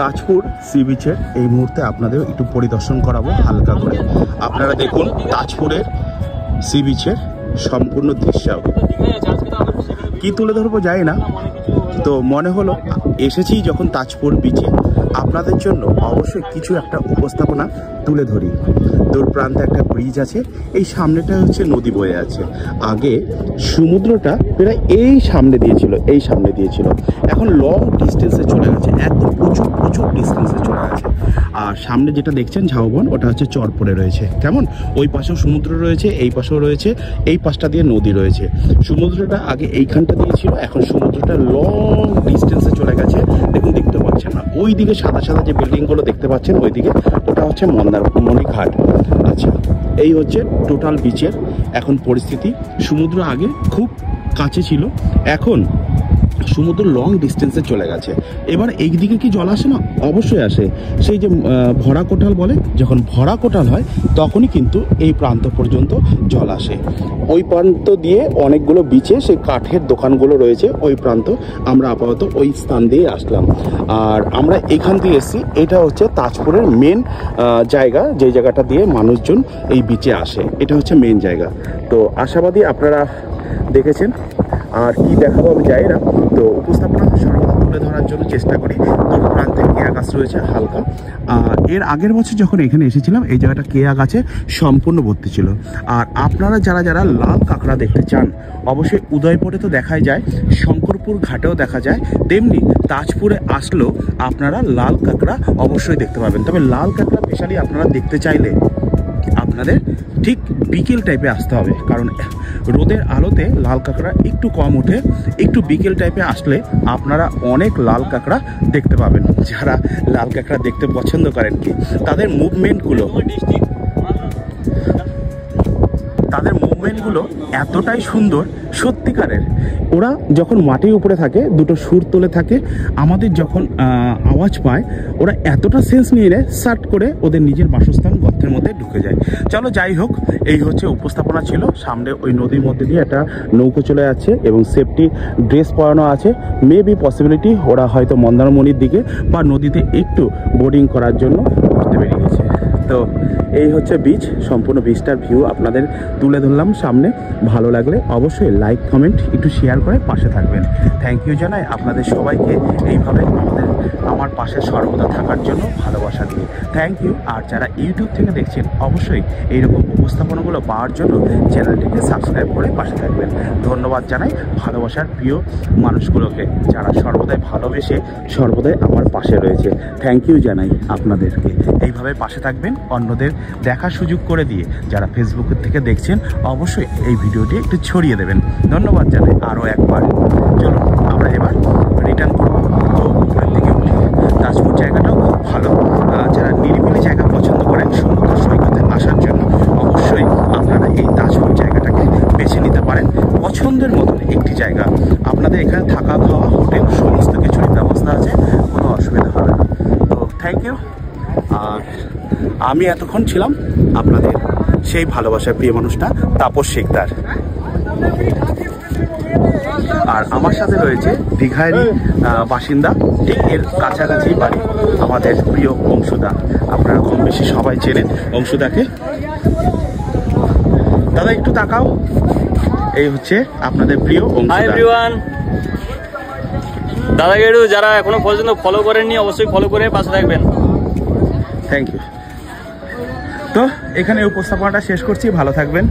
Tajpur C বিচের এই মুহূর্তে আপনাদের একটু পরিদর্শন করাবো হালকা করে। আপনারা দেখুন তাজপুরের সি বিচের সম্পূর্ণ দৃশ্য। কি তুলে ধরবো জানি না, তো মনে হলো এসেছি যখন তাজপুর বিচে আপনাদের জন্য অবশ্যই কিছু একটা উপস্থাপনা তুলে ধরি। দূর প্রান্তে একটা ব্রিজ আছে, এই সামনেটা হচ্ছে নদী বয়ে আছে। আগে সমুদ্রটা প্রায় এই সামনে দিয়েছিল, এখন লং ডিস্টেন্সে চলে গেছে, একদম প্রচুর ডিস্টেন্সে চলে গেছে। আর সামনে যেটা দেখছেন ঝাউবন, ওটা হচ্ছে চর পড়ে রয়েছে। কেমন ওই পাশেও সমুদ্র রয়েছে, এই পাশেও রয়েছে, এই পাশটা দিয়ে নদী রয়েছে। সমুদ্রটা আগে এইখানটা দিয়েছিল, এখন সমুদ্রটা লং ডিস্টেন্সে চলে গেছে। দেখুন, দেখতে পাচ্ছেন না ওই দিকে সাদা যে বিল্ডিংগুলো দেখতে পাচ্ছেন ওই দিকে, ওটা হচ্ছে মন্দারমণি ঘাট। আচ্ছা, এই হচ্ছে টোটাল বিচের এখন পরিস্থিতি। সমুদ্র আগে খুব কাছে ছিল, এখন সমুদ্র লং ডিস্টেন্সে চলে গেছে। এবার এই দিকে কি জল আসে না? অবশ্যই আসে। সেই যে ভরা কোটাল বলে, যখন ভরা কোটাল হয় তখনই কিন্তু এই প্রান্ত পর্যন্ত জল আসে। ওই প্রান্ত দিয়ে অনেকগুলো বিচে সেই কাঠের দোকানগুলো রয়েছে, ওই প্রান্ত। আমরা আপাতত ওই স্থান দিয়ে আসলাম, আর আমরা এখান দিয়ে এসেছি। এটা হচ্ছে তাজপুরের মেন জায়গা, যে জায়গাটা দিয়ে মানুষজন এই বিচে আসে। এটা হচ্ছে মেন জায়গা। তো আশাবাদী আপনারা দেখেছেন, আর কি দেখাবো আমি জানি না। তো উপস্থাপনা সর্বদা তুলে ধরার জন্য চেষ্টা করি। দূর প্রান্তে কেয়া গাছ রয়েছে হালকা। এর আগের বছর যখন এখানে এসেছিলাম, এই জায়গাটা কেয়া গাছে সম্পূর্ণ ভর্তি ছিল। আর আপনারা যারা লাল কাঁকড়া দেখতে চান, অবশ্যই উদয়পুরে তো দেখাই যায়, শঙ্করপুর ঘাটেও দেখা যায়, তেমনি তাজপুরে আসলেও আপনারা লাল কাঁকড়া অবশ্যই দেখতে পাবেন। তবে লাল কাঁকড়া স্পেশালি আপনারা দেখতে চাইলে আপনাদের ঠিক বিকেল টাইপে আসতে হবে, কারণ রোদের আলোতে লাল কাঁকড়া একটু কম ওঠে। একটু বিকেল টাইপে আসলে আপনারা অনেক লাল কাঁকড়া দেখতে পাবেন। যারা লাল কাঁকড়া দেখতে পছন্দ করেন, কি তাদের মুভমেন্টগুলো এতটাই সুন্দর, সত্যিকারের। ওরা যখন মাটির উপরে থাকে, দুটো সুর তোলে থাকে, আমাদের যখন আওয়াজ পায়, ওরা এতটা সেন্স নিয়ে নেয়, সার্ট করে ওদের নিজের বাসস্থান গর্তের মধ্যে ঢুকে যায়। চলো, যাই হোক, এই হচ্ছে উপস্থাপনা ছিল। সামনে ওই নদীর মধ্যে দিয়ে একটা নৌকো চলে যাচ্ছে এবং সেফটি ড্রেস পরানো আছে। মেবি পসিবিলিটি ওরা হয়তো মন্দারমণির দিকে বা নদীতে একটু বোর্ডিং করার জন্য ঘুরতে বেরিয়ে গেছে। তো এই হচ্ছে বিচ, সম্পূর্ণ বিচটার ভিউ আপনাদের তুলে ধরলাম সামনে। ভালো লাগলে অবশ্যই লাইক, কমেন্ট, একটু শেয়ার করে পাশে থাকবেন। থ্যাংক ইউ জানাই আপনাদের সবাইকে এইভাবে আমার পাশে সর্বদা থাকার জন্য ভালোবাসা দিয়ে। Thank you. আর যারা ইউটিউব থেকে দেখছেন, অবশ্যই এইরকম উপস্থাপনাগুলো পাওয়ার জন্য চ্যানেলটিকে সাবস্ক্রাইব করে পাশে থাকবেন। ধন্যবাদ জানাই ভালোবাসার প্রিয় মানুষগুলোকে, যারা সর্বদাই ভালোবেসে সর্বদাই আমার পাশে রয়েছে। থ্যাংক ইউ জানাই আপনাদেরকে। এইভাবে পাশে থাকবেন, অন্যদের দেখার সুযোগ করে দিয়ে। যারা ফেসবুকের থেকে দেখছেন, অবশ্যই এই ভিডিওটি একটু ছড়িয়ে দেবেন। ধন্যবাদ জানাই আরও একবার। চলুন আমরা এবার রিটার্ন করবো। তো উপরের দিকে উঠি। তাজপুর জায়গাটাও খুব ভালো। যারা নিরিবিলি জায়গা পছন্দ করেন সমুদ্র সৈকতে আসার জন্য, অবশ্যই আপনারা এই তাজপুর জায়গাটাকে বেছে নিতে পারেন। পছন্দের মতন একটি জায়গা। আপনাদের এখানে থাকা, খাওয়া, হোটেল সমস্ত কিছুরই ব্যবস্থা আছে, কোনো অসুবিধা হবে না। তো থ্যাংক ইউ। আর আমি এতক্ষণ ছিলাম আপনাদের সেই ভালোবাসার প্রিয় মানুষটা, তাপস শিকদার। আর আমার সাথে রয়েছে দীঘারই বাসিন্দা, ঠিক এর কাছাকাছি বাড়ি, আমাদের প্রিয় অংশুদা। আপনারা কম বেশি সবাই চেনেন অংশুদাকে। দাদা একটু তাকাও, এই হচ্ছে আপনাদের প্রিয় অংশুদা। দাদা গেরু যারা এখনো পর্যন্ত ফলো করেননি, অবশ্যই ফলো করে পাশে থাকবেন। Thank you. তো এখানে উপস্থাপনাটা শেষ করছি, ভালো থাকবেন।